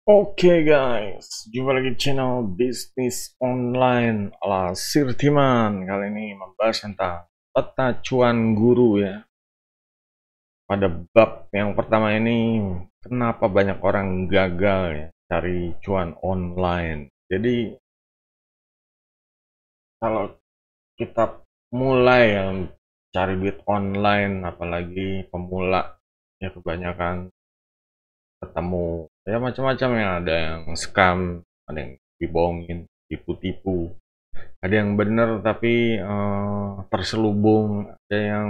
Oke guys, jumpa lagi di channel bisnis online ala Sirtiman. Kali ini membahas tentang peta cuan guru ya. Pada bab yang pertama ini, kenapa banyak orang gagal ya cari cuan online. Jadi kalau kita mulai yang cari duit online, apalagi pemula ya kebanyakan ketemu ya macam-macam ya, ada yang scam, ada yang dibohongin, tipu-tipu, ada yang bener tapi terselubung, ada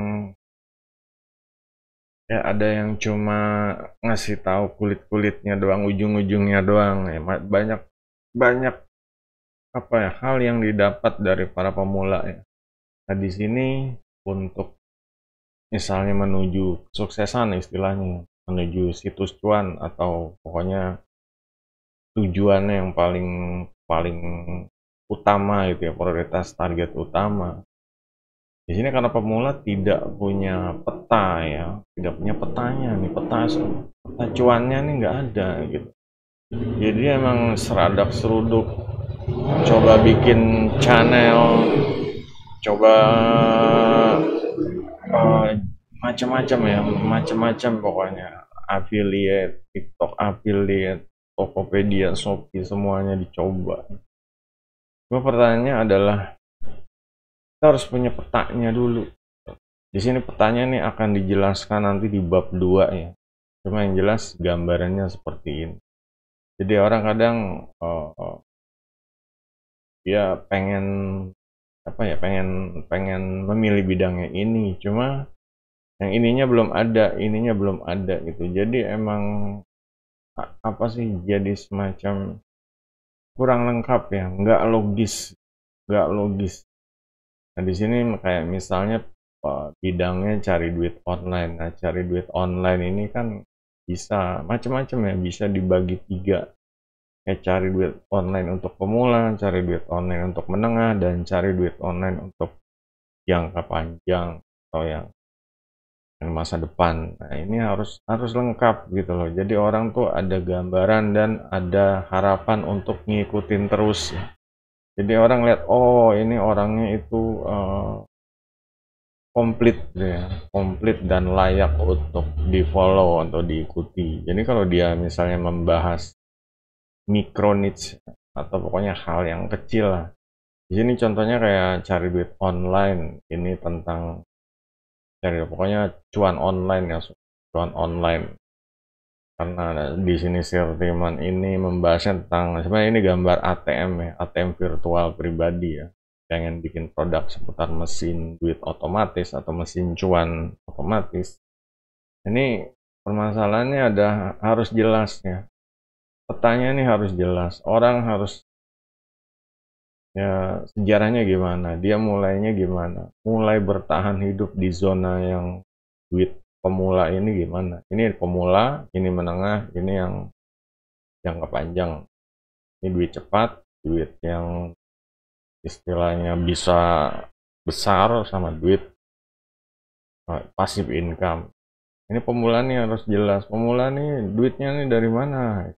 yang cuma ngasih tahu kulit-kulitnya doang, ujung-ujungnya doang ya. Banyak banyak apa ya hal yang didapat dari para pemula ya. Nah di sini untuk misalnya menuju kesuksesan istilahnya, menuju situs cuan atau pokoknya tujuannya yang paling paling utama itu ya, prioritas target utama. Di sini karena pemula tidak punya peta ya, tidak punya petanya nih, peta cuannya nih nggak ada gitu. Jadi emang seradak seruduk, coba bikin channel, coba uh, macam-macam ya, macam-macam pokoknya, affiliate, TikTok affiliate, Tokopedia, Shopee, semuanya dicoba. Cuma pertanyaannya adalah kita harus punya petanya dulu. Di sini petanya nih akan dijelaskan nanti di bab 2 ya. Cuma yang jelas gambarannya seperti ini. Jadi orang kadang dia pengen apa ya, pengen memilih bidangnya ini, cuma yang ininya belum ada gitu. Jadi emang apa sih, jadi semacam kurang lengkap ya, nggak logis. Nah, di sini kayak misalnya bidangnya cari duit online. Nah, cari duit online ini kan bisa macam-macam ya, bisa dibagi tiga. Kayak cari duit online untuk pemula, cari duit online untuk menengah, dan cari duit online untuk jangka panjang atau yang masa depan. Nah, ini harus lengkap gitu loh. Jadi orang tuh ada gambaran dan ada harapan untuk ngikutin terus ya. Jadi orang lihat, oh ini orangnya itu komplit ya, komplit dan layak untuk di follow atau diikuti. Jadi kalau dia misalnya membahas micro niche atau pokoknya hal yang kecil lah. Di sini contohnya kayak cari duit online, ini tentang cari pokoknya cuan online ya, cuan online. Karena di sini Sirtiman ini membahas tentang sebenarnya ini gambar ATM ya, ATM virtual pribadi ya. Pengen bikin produk seputar mesin duit otomatis atau mesin cuan otomatis. Ini permasalahannya harus jelas ya. Petanya ini harus jelas. Orang harus ya sejarahnya gimana, dia mulainya gimana, mulai bertahan hidup di zona yang duit pemula ini gimana. Ini pemula, ini menengah, ini yang jangka panjang. Ini duit cepat, duit yang istilahnya bisa besar, sama duit passive income. Ini pemula nih harus jelas, pemula nih duitnya nih dari mana.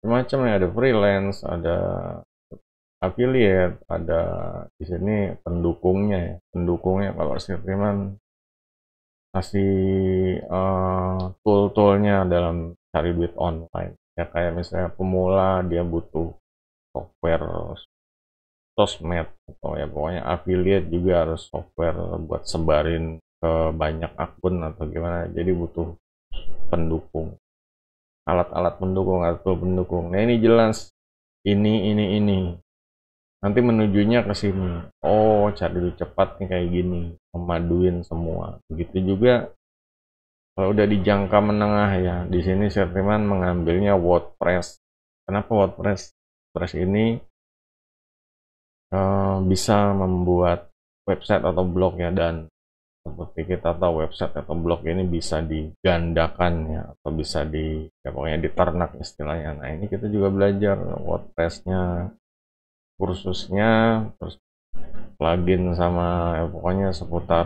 Macam ya, ada freelance, ada affiliate, ada di sini pendukungnya ya. Pendukungnya kalau Sirtiman kasih tool-toolnya dalam cari duit online. Ya kayak misalnya pemula dia butuh software sosmed atau ya pokoknya affiliate juga harus software buat sebarin ke banyak akun atau gimana. Jadi butuh pendukung, alat-alat pendukung atau pendukung. Nah ini jelas, ini nanti menujunya ke sini. Oh, cari duit cepat nih kayak gini, memaduin semua. Begitu juga kalau udah di jangka menengah ya. Di sini Sirtiman mengambilnya WordPress. Kenapa WordPress? WordPress ini bisa membuat website atau blog ya, dan seperti kita tahu website atau blog ini bisa digandakan ya, atau bisa ya pokoknya diternak istilahnya. Nah ini kita juga belajar WordPress-nya, kursusnya, terus plugin sama ya pokoknya seputar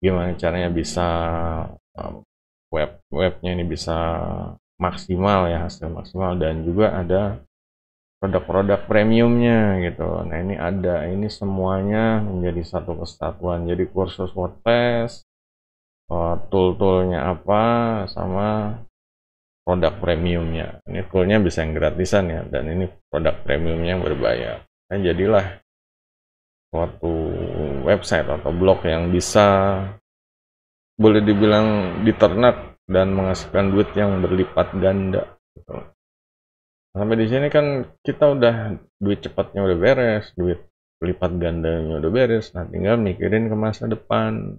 gimana caranya bisa webnya ini bisa maksimal ya, hasil maksimal, dan juga ada produk-produk premiumnya gitu. Nah ini ada, ini semuanya menjadi satu kesatuan. Jadi kursus WordPress, tool-toolnya apa, sama produk premiumnya. Ini toolnya bisa yang gratisan ya, dan ini produk premiumnya yang berbayar. Nah jadilah suatu website atau blog yang bisa boleh dibilang diternak dan menghasilkan duit yang berlipat ganda gitu. Sampai di sini kan kita udah duit cepatnya udah beres, duit lipat gandanya udah beres. Nah, tinggal mikirin ke masa depan.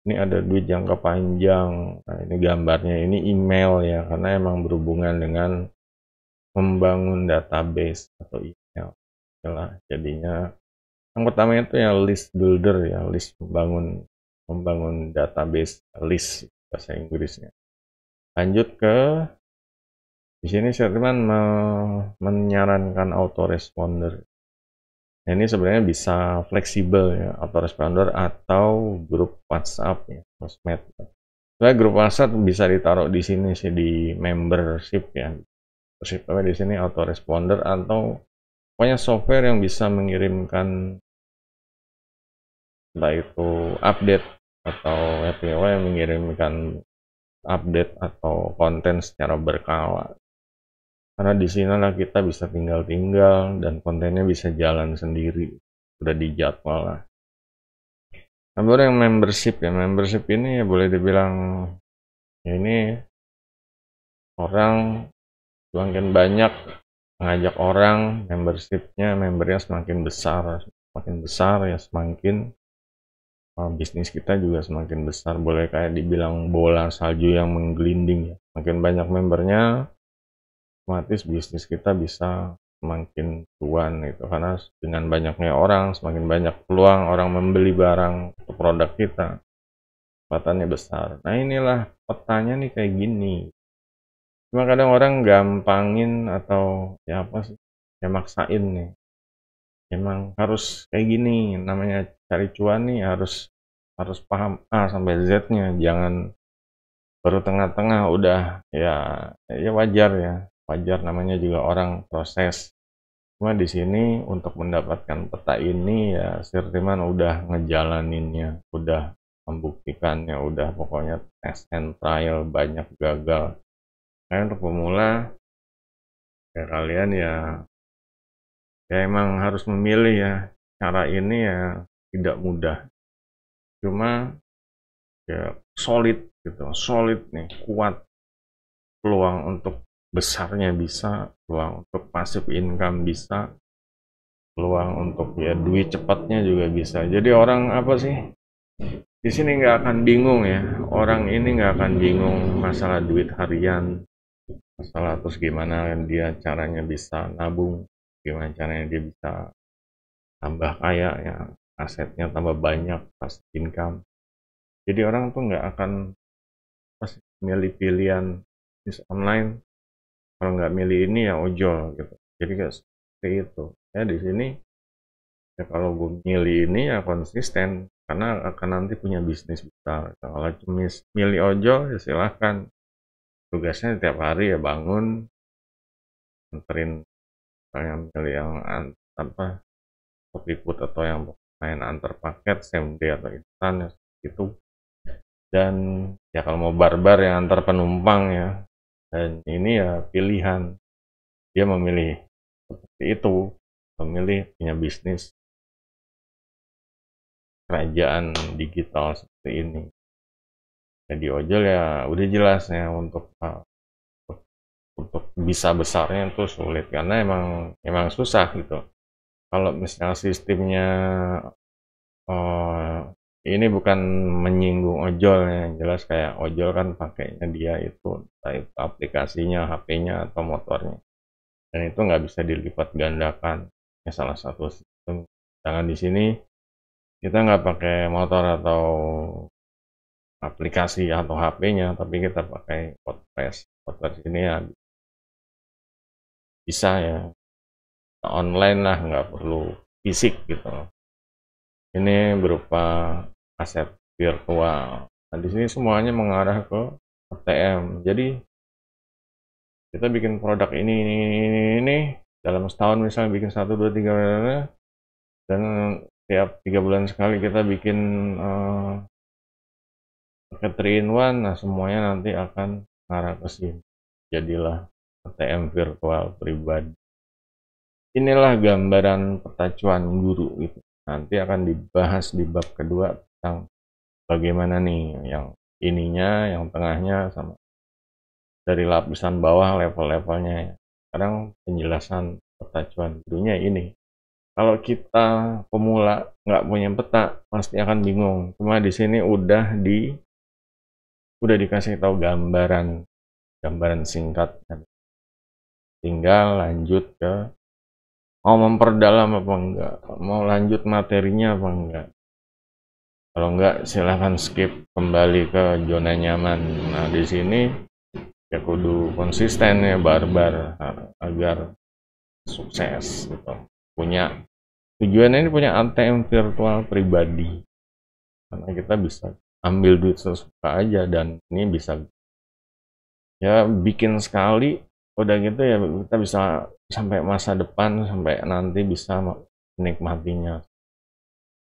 Ini ada duit jangka panjang. Nah, ini gambarnya, ini email ya, karena emang berhubungan dengan membangun database atau email. Itulah jadinya yang pertama itu ya list builder ya, list membangun database list bahasa Inggrisnya. Lanjut ke di sini Sherman menyarankan autoresponder. Nah, ini sebenarnya bisa fleksibel ya, autoresponder atau grup WhatsApp ya, sosmed. Nah, grup WhatsApp bisa ditaruh di sini sih di membership ya. Membership di sini autoresponder atau pokoknya software yang bisa mengirimkan entah itu update atau API yang mengirimkan update atau konten secara berkala. Karena di sinilah kita bisa tinggal-tinggal dan kontennya bisa jalan sendiri, udah dijadwal lah. Nah, baru yang membership ya, membership ini ya boleh dibilang ya ini orang semakin banyak ngajak orang, membernya semakin besar ya semakin bisnis kita juga semakin besar. Boleh kayak dibilang bola salju yang menggelinding ya. Makin banyak membernya, otomatis bisnis kita bisa semakin cuan gitu, karena dengan banyaknya orang semakin banyak peluang orang membeli barang atau produk kita, kesempatannya besar. Nah inilah petanya nih kayak gini. Cuma kadang orang gampangin atau ya apa sih, ya maksain nih, emang harus kayak gini, namanya cari cuan nih harus paham A sampai Z-nya, jangan baru tengah-tengah udah ya wajar namanya juga orang proses. Cuma di sini untuk mendapatkan peta ini ya Sirtiman udah ngejalaninnya, udah membuktikannya, udah pokoknya test and trial, banyak gagal. Nah, untuk pemula ya kalian ya emang harus memilih ya. Cara ini ya tidak mudah. Cuma ya solid gitu, solid nih, kuat. Peluang untuk besarnya bisa, peluang untuk passive income bisa, peluang untuk ya duit cepatnya juga bisa. Jadi orang apa sih di sini nggak akan bingung ya, orang ini nggak akan bingung masalah duit harian, masalah terus gimana dia caranya bisa nabung, gimana caranya dia bisa tambah kaya ya, asetnya tambah banyak, passive income. Jadi orang tuh nggak akan pasti milih pilihan bisnis online, kalau nggak milih ini ya ojol gitu. Jadi kayak seperti itu ya. Di sini ya kalau gue milih ini ya konsisten, karena akan nanti punya bisnis besar. Kalau milih ojol ya silahkan, tugasnya tiap hari ya bangun, anterin, misalnya milih yang apa Topikut atau yang main antar paket same day atau instan ya itu. Dan ya kalau mau barbar yang antar penumpang ya, dan ini ya pilihan, dia memilih seperti itu, memilih punya bisnis kerajaan digital seperti ini. Jadi ojol ya udah jelas ya, untuk bisa besarnya itu sulit, karena emang susah gitu. Kalau misalnya sistemnya ini bukan menyinggung ojol ya, jelas kayak ojol kan pakainya dia itu entah itu aplikasinya, HP-nya atau motornya, dan itu nggak bisa dilipat gandakan ya, salah satu sistem. Jangan di sini kita nggak pakai motor atau aplikasi atau HP-nya, tapi kita pakai WordPress. WordPress ini ya bisa ya online lah, nggak perlu fisik gitu. Ini berupa aset virtual. Nah, di sini semuanya mengarah ke ATM. Jadi kita bikin produk ini dalam setahun misalnya bikin 1, 2, 3 dan tiap 3 bulan sekali kita bikin pakai 3-in-1, nah semuanya nanti akan mengarah ke sini. Jadilah ATM virtual pribadi. Inilah gambaran petacuan guru gitu. Nanti akan dibahas di bab kedua tentang bagaimana nih yang ininya, yang tengahnya, sama dari lapisan bawah level-levelnya. Sekarang penjelasan petacuan gurunya ini. Kalau kita pemula nggak punya peta, pasti akan bingung. Cuma di sini udah dikasih tahu gambaran singkat. Tinggal lanjut ke mau memperdalam apa enggak, mau lanjut materinya apa enggak. Kalau enggak silahkan skip kembali ke zona nyaman. Nah di sini ya kudu konsisten ya barbar agar sukses gitu. Tujuannya ini punya ATM virtual pribadi. Karena kita bisa ambil duit sesuka aja dan ini bisa ya bikin sekali udah gitu ya kita bisa sampai masa depan, sampai nanti bisa menikmatinya,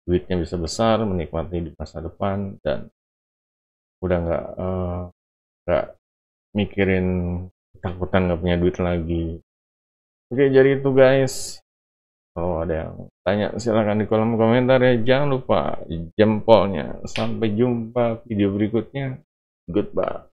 duitnya bisa besar, menikmati di masa depan, dan udah nggak mikirin takutan nggak punya duit lagi. Oke, jadi itu guys. Kalau ada yang tanya silahkan di kolom komentar ya. Jangan lupa jempolnya. Sampai jumpa video berikutnya. Goodbye.